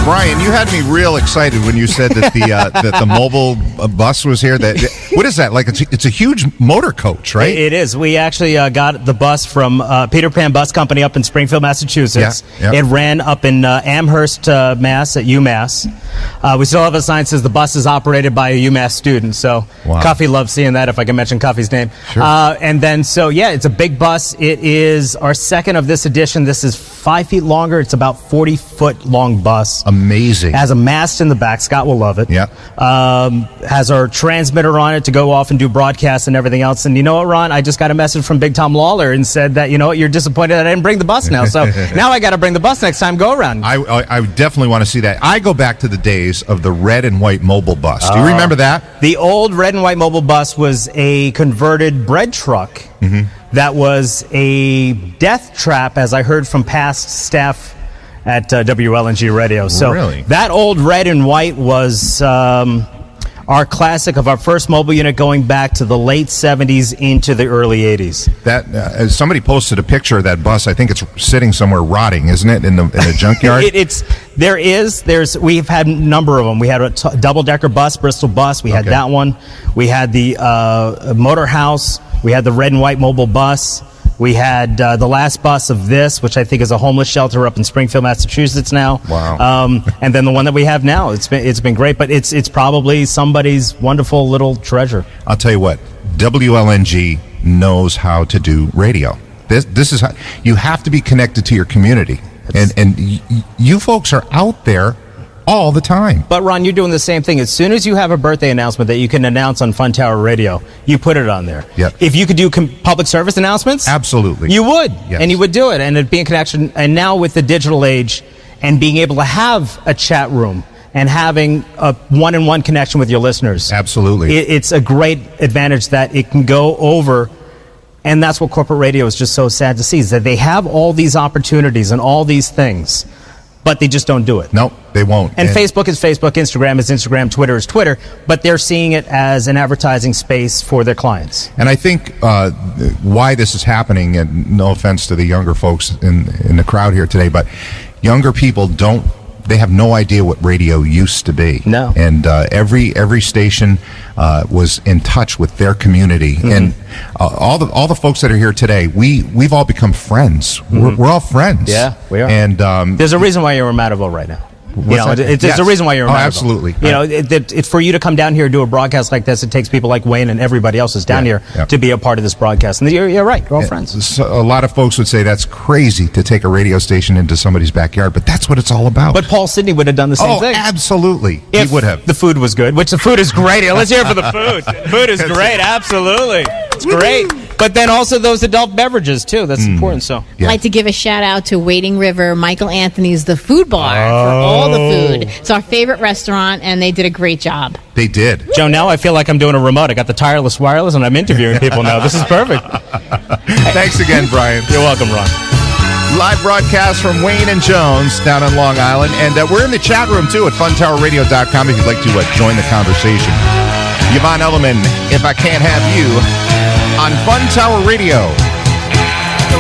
Brian, you had me real excited when you said that the mobile bus was here. What is that? Like it's a huge motor coach, right? It is. We actually got the bus from Peter Pan Bus Company up in Springfield, Massachusetts. Yeah. It ran up in Amherst, Mass, at UMass. We still have a sign that says the bus is operated by a UMass student. So Cuffy loves seeing that, if I can mention Cuffy's name. Sure. And then, it's a big bus. It is our second of this edition. This is 5 feet longer. It's about 40-foot long bus. Amazing. Has a mast in the back. Scott will love it. Yeah. Has our transmitter on it to go off and do broadcasts and everything else. And you know what, Ron? I just got a message from Big Tom Lawler and said that, you know what, you're disappointed that I didn't bring the bus now. So now I got to bring the bus next time go around. I definitely want to see that. I go back to the days of the red and white mobile bus. Do you remember that? The old red and white mobile bus was a converted bread truck that was a death trap, as I heard from past staff at WLNG Radio. So really? That old red and white was our classic of our first mobile unit going back to the late 70s into the early 80s. That somebody posted a picture of that bus. I think it's sitting somewhere rotting, isn't it, in the junkyard? We've had a number of them. We had a double-decker bus, Bristol bus. We had that one. We had the motor house. We had the red and white mobile bus. We had the last bus of this, which I think is a homeless shelter up in Springfield, Massachusetts now. Wow. And then the one that we have now. It's been great, but it's probably somebody's wonderful little treasure. I'll tell you what, WLNG knows how to do radio. This is how you have to be connected to your community, and you folks are out there all the time. But Ron, you're doing the same thing. As soon as you have a birthday announcement that you can announce on Fun Tower Radio, you put it on there. Yep. If you could do public service announcements, absolutely, you would, yes. And you would do it, and it'd be in connection. And now with the digital age, and being able to have a chat room and having a one-on-one connection with your listeners, absolutely, it's a great advantage that it can go over. And that's what corporate radio is just so sad to see, is that they have all these opportunities and all these things, but they just don't do it. No, they won't. And Facebook is Facebook, Instagram is Instagram, Twitter is Twitter, but they're seeing it as an advertising space for their clients. And I think why this is happening, and no offense to the younger folks in the crowd here today, but younger people they have no idea what radio used to be. No. And every station was in touch with their community. And all the folks that are here today, we've all become friends. We're all friends. Yeah, we are. And there's a reason why you're in Matterville right now. There's a reason why you're in Matterville. Absolutely. It's for you to come down here and do a broadcast like this. It takes people like Wayne and everybody else is down here to be a part of this broadcast. And you're right. You're all friends. So a lot of folks would say that's crazy to take a radio station into somebody's backyard, but that's what it's all about. But Paul Sidney would have done the same thing. Absolutely. If he would have. The food was good, which the food is great. Let's hear it for the food. Food is great. Absolutely. It's great. But then also those adult beverages, too. That's important. So I'd like to give a shout-out to Wading River, Michael Anthony's The Food Bar, for all the food. It's our favorite restaurant, and they did a great job. They did. Joe, now I feel like I'm doing a remote. I got the tireless wireless, and I'm interviewing people now. This is perfect. Thanks again, Brian. You're welcome, Ron. Live broadcast from Wayne and Jones down on Long Island. And we're in the chat room, too, at funtowerradio.com if you'd like to join the conversation. Yvonne Elliman, If I Can't Have You, on Fun Tower Radio.